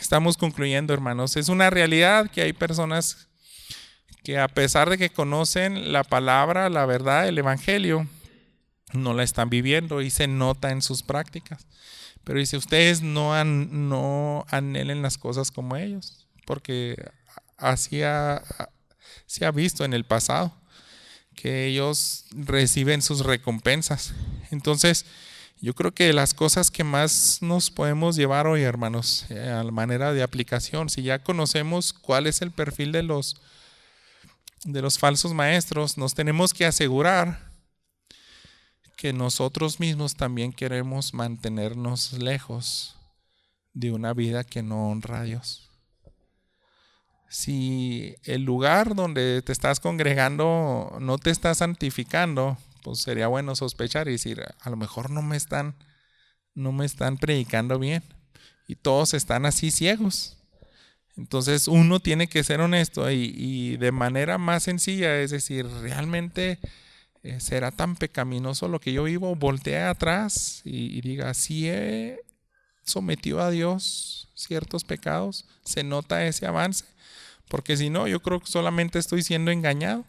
A: Estamos concluyendo, hermanos. Es una realidad que hay personas que, a pesar de que conocen la palabra, la verdad, el evangelio, no la están viviendo y se nota en sus prácticas. Pero dice, ustedes no anhelen las cosas como ellos, porque se ha visto en el pasado que ellos reciben sus recompensas. Entonces, yo creo que las cosas que más nos podemos llevar hoy, hermanos, a la manera de aplicación, si ya conocemos cuál es el perfil de los falsos maestros, nos tenemos que asegurar que nosotros mismos también queremos mantenernos lejos de una vida que no honra a Dios. Si el lugar donde te estás congregando no te está santificando, pues sería bueno sospechar y decir, a lo mejor no me están predicando bien y todos están así ciegos. Entonces uno tiene que ser honesto y de manera más sencilla, es decir, realmente será tan pecaminoso lo que yo vivo. Voltea atrás y diga, si he sometido a Dios ciertos pecados, se nota ese avance, porque si no, yo creo que solamente estoy siendo engañado.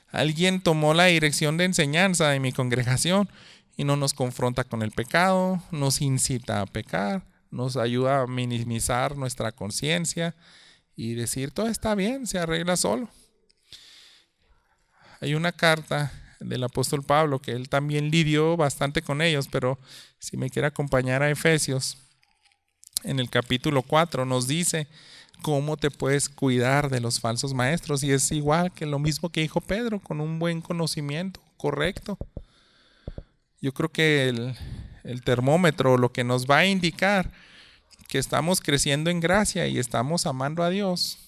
A: Alguien tomó la dirección de enseñanza de mi congregación y no nos confronta con el pecado, nos incita a pecar, nos ayuda a minimizar nuestra conciencia y decir, todo está bien, se arregla solo. Hay una carta del apóstol Pablo que él también lidió bastante con ellos, pero si me quiere acompañar a Efesios, en el capítulo 4 nos dice cómo te puedes cuidar de los falsos maestros, y es igual que lo mismo que dijo Pedro, con un buen conocimiento correcto. Yo creo que el termómetro, lo que nos va a indicar que estamos creciendo en gracia y estamos amando a Dios,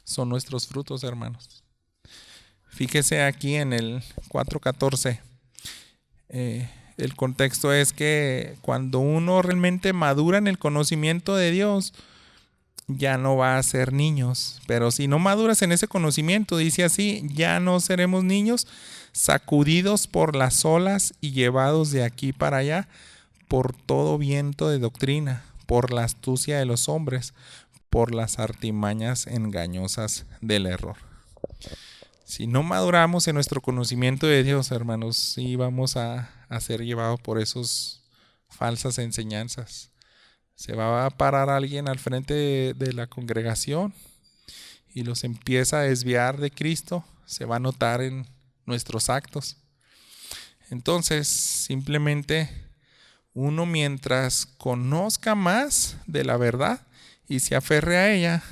A: son nuestros frutos, hermanos. Fíjese aquí en el 4:14. El contexto es que cuando uno realmente madura en el conocimiento de Dios, ya no va a ser niños. Pero si no maduras en ese conocimiento, dice así, ya no seremos niños, sacudidos por las olas y llevados de aquí para allá por todo viento de doctrina, por la astucia de los hombres, por las artimañas engañosas del error. Si no maduramos en nuestro conocimiento de Dios, hermanos, sí vamos a ser llevados por esas falsas enseñanzas. Se va a parar alguien al frente de la congregación y los empieza a desviar de Cristo. Se va a notar en nuestros actos. Entonces, simplemente uno, mientras conozca más de la verdad y se aferre a ella,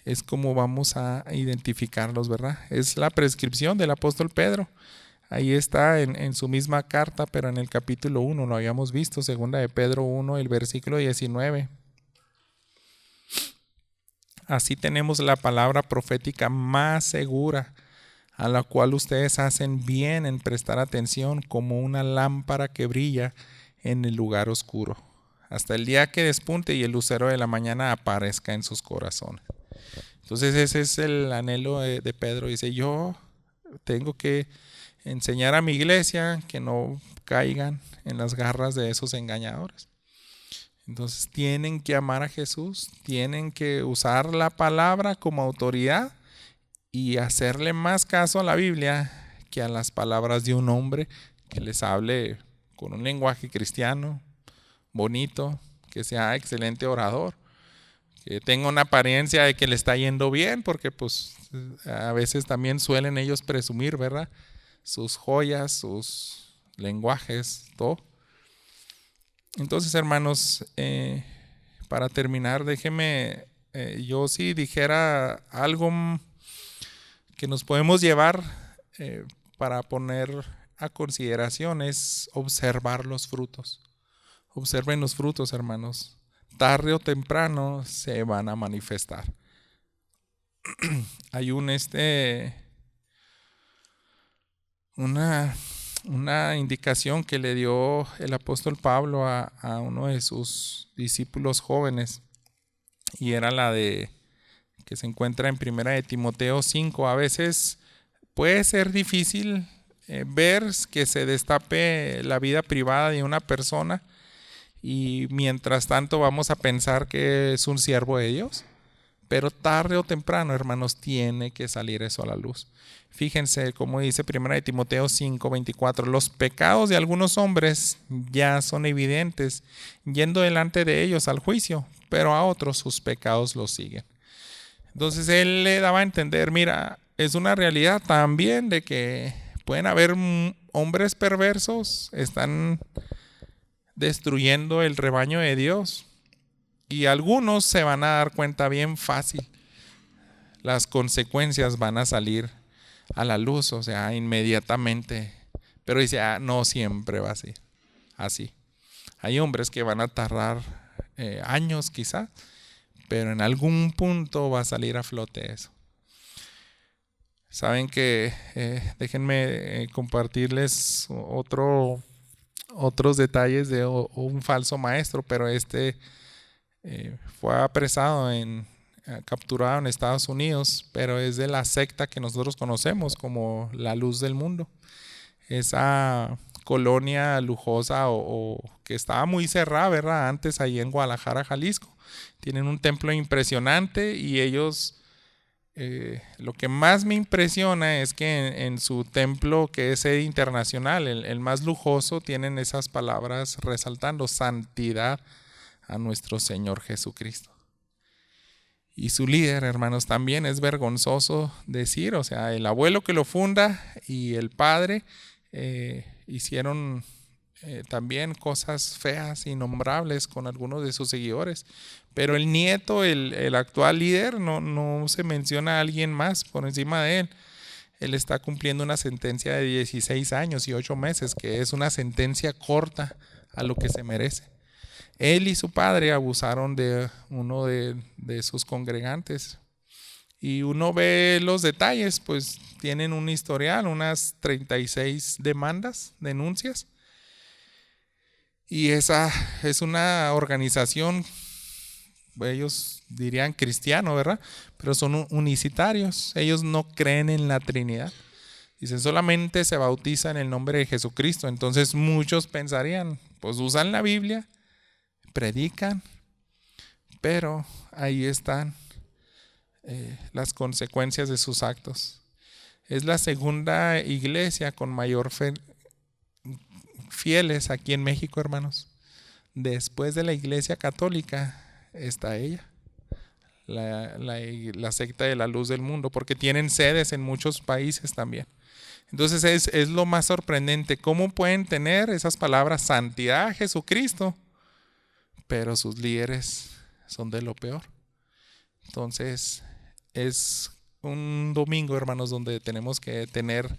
A: es como vamos a identificarlos, ¿verdad? Es la prescripción del apóstol Pedro. Ahí está en su misma carta, pero en el capítulo 1, lo habíamos visto, segunda de Pedro 1, el versículo 19. Así tenemos la palabra profética más segura, a la cual ustedes hacen bien en prestar atención, como una lámpara que brilla en el lugar oscuro, hasta el día que despunte y el lucero de la mañana aparezca en sus corazones. Entonces ese es el anhelo de Pedro. Dice, yo tengo que enseñar a mi iglesia que no caigan en las garras de esos engañadores. Entonces tienen que amar a Jesús, tienen que usar la palabra como autoridad y hacerle más caso a la Biblia que a las palabras de un hombre que les hable con un lenguaje cristiano, bonito, que sea excelente orador, que tenga una apariencia de que le está yendo bien, porque pues a veces también suelen ellos presumir, ¿verdad? Sus joyas, sus lenguajes, todo. Entonces, hermanos, para terminar, déjeme, yo si dijera algo que nos podemos llevar para poner a consideración, es observar los frutos. Observen los frutos, hermanos. Tarde o temprano se van a manifestar. Hay una indicación que le dio el apóstol Pablo a uno de sus discípulos jóvenes, y era la de que se encuentra en 1 de Timoteo 5. A veces puede ser difícil ver que se destape la vida privada de una persona, y mientras tanto vamos a pensar que es un siervo de Dios. Pero tarde o temprano, hermanos, tiene que salir eso a la luz. Fíjense como dice 1 de Timoteo 5:24: los pecados de algunos hombres ya son evidentes, yendo delante de ellos al juicio, pero a otros sus pecados los siguen. Entonces él le daba a entender, mira, es una realidad también de que pueden haber hombres perversos, están destruyendo el rebaño de Dios. Y algunos se van a dar cuenta bien fácil. Las consecuencias van a salir a la luz, o sea, inmediatamente. Pero dice, no siempre va a ser así. Hay hombres que van a tardar años quizás, pero en algún punto va a salir a flote eso. Saben que, déjenme compartirles otros detalles de un falso maestro, pero fue apresado capturado en Estados Unidos, pero es de la secta que nosotros conocemos como la Luz del Mundo. Esa colonia lujosa o que estaba muy cerrada, ¿verdad? Antes ahí en Guadalajara, Jalisco. Tienen un templo impresionante, y ellos, lo que más me impresiona es que en su templo, que es sede internacional, el más lujoso, tienen esas palabras resaltando: santidad a nuestro Señor Jesucristo. Y su líder, hermanos, también es vergonzoso decir, o sea, el abuelo que lo funda y el padre hicieron también cosas feas, innombrables con algunos de sus seguidores, pero el nieto, el actual líder, no se menciona a alguien más por encima de él. Él está cumpliendo una sentencia de 16 años y 8 meses, que es una sentencia corta a lo que se merece. Él y su padre abusaron de uno de sus congregantes. Y uno ve los detalles, pues tienen un historial, unas 36 denuncias. Y esa es una organización, ellos dirían cristiano, ¿verdad? Pero son unicitarios, ellos no creen en la Trinidad. Dicen, solamente se bautiza en el nombre de Jesucristo. Entonces muchos pensarían, pues usan la Biblia, predican, pero ahí están las consecuencias de sus actos. Es la segunda iglesia con mayor fieles aquí en México, hermanos. Después de la iglesia católica está ella, la secta de la Luz del Mundo, porque tienen sedes en muchos países también. Entonces es lo más sorprendente, cómo pueden tener esas palabras, santidad a Jesucristo, pero sus líderes son de lo peor. Entonces es un domingo, hermanos, donde tenemos que tener,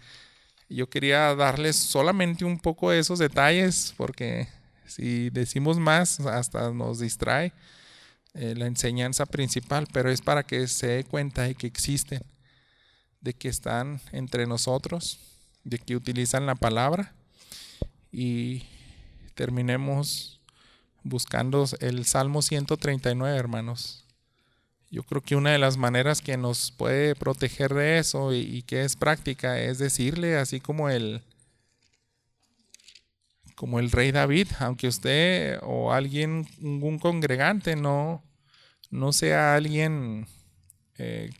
A: yo quería darles solamente un poco de esos detalles, porque si decimos más hasta nos distrae la enseñanza principal, pero es para que se dé cuenta de que existen, de que están entre nosotros, de que utilizan la palabra. Y terminemos buscando el Salmo 139, hermanos. Yo creo que una de las maneras que nos puede proteger de eso y que es práctica es decirle, así como el rey David, aunque usted o alguien, un congregante no sea alguien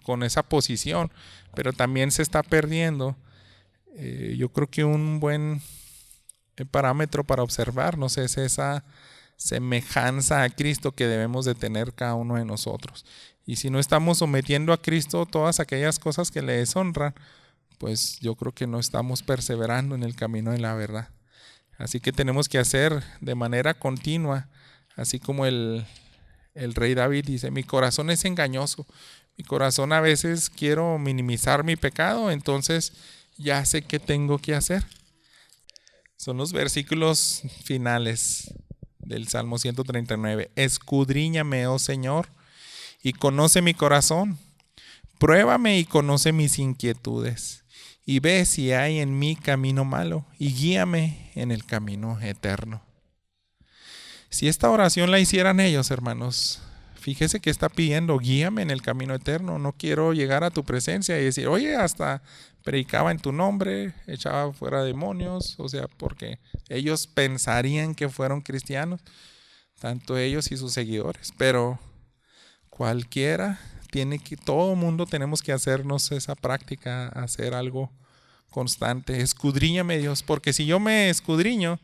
A: con esa posición, pero también se está perdiendo. Yo creo que un buen parámetro para observarnos es esa semejanza a Cristo que debemos de tener cada uno de nosotros. Y si no estamos sometiendo a Cristo todas aquellas cosas que le deshonran, pues yo creo que no estamos perseverando en el camino de la verdad. Así que tenemos que hacer de manera continua, así como el rey David dice, mi corazón es engañoso, mi corazón a veces quiero minimizar mi pecado, entonces ya sé qué tengo que hacer. Son los versículos finales del Salmo 139. Escudriñame, oh Señor, y conoce mi corazón. Pruébame y conoce mis inquietudes, y ve si hay en mí camino malo, y guíame en el camino eterno. Si esta oración la hicieran ellos, hermanos, fíjese que está pidiendo, guíame en el camino eterno. No quiero llegar a tu presencia y decir, oye, hasta predicaba en tu nombre, echaba fuera demonios, o sea, porque ellos pensarían que fueron cristianos, tanto ellos y sus seguidores, pero cualquiera todo mundo tenemos que hacernos esa práctica, hacer algo constante. Escudriñame, Dios, porque si yo me escudriño,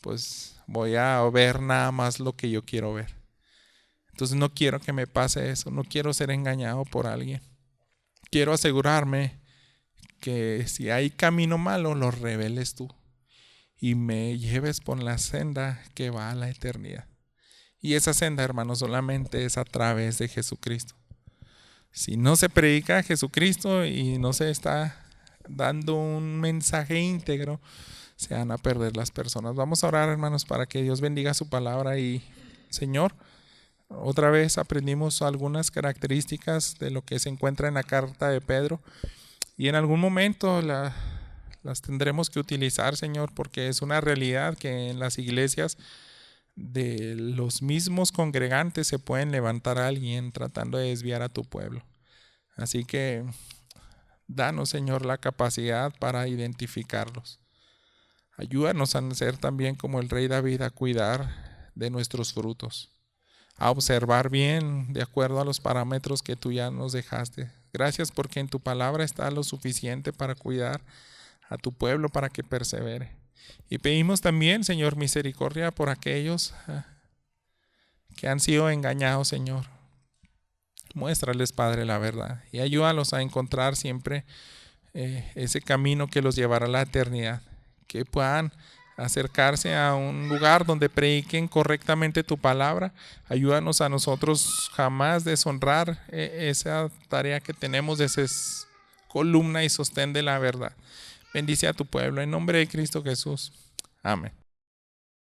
A: pues voy a ver nada más lo que yo quiero ver. Entonces no quiero que me pase eso, no quiero ser engañado por alguien. Quiero asegurarme que si hay camino malo, lo reveles tú y me lleves por la senda que va a la eternidad. Y esa senda, hermano, solamente es a través de Jesucristo. Si no se predica a Jesucristo y no se está dando un mensaje íntegro, se van a perder las personas. Vamos a orar, hermanos, para que Dios bendiga su palabra. Y Señor, otra vez aprendimos algunas características de lo que se encuentra en la carta de Pedro, y en algún momento las tendremos que utilizar, Señor, porque es una realidad que en las iglesias de los mismos congregantes se pueden levantar a alguien tratando de desviar a tu pueblo. Así que danos, Señor, la capacidad para identificarlos. Ayúdanos a ser también como el rey David, a cuidar de nuestros frutos, a observar bien de acuerdo a los parámetros que tú ya nos dejaste. Gracias porque en tu palabra está lo suficiente para cuidar a tu pueblo para que persevere. Y pedimos también, Señor, misericordia por aquellos que han sido engañados, Señor. Muéstrales, Padre, la verdad y ayúdalos a encontrar siempre ese camino que los llevará a la eternidad. Que puedan acercarse a un lugar donde prediquen correctamente tu palabra. Ayúdanos a nosotros jamás deshonrar esa tarea que tenemos de ser columna y sostén de la verdad. Bendice a tu pueblo en nombre de Cristo Jesús. Amén.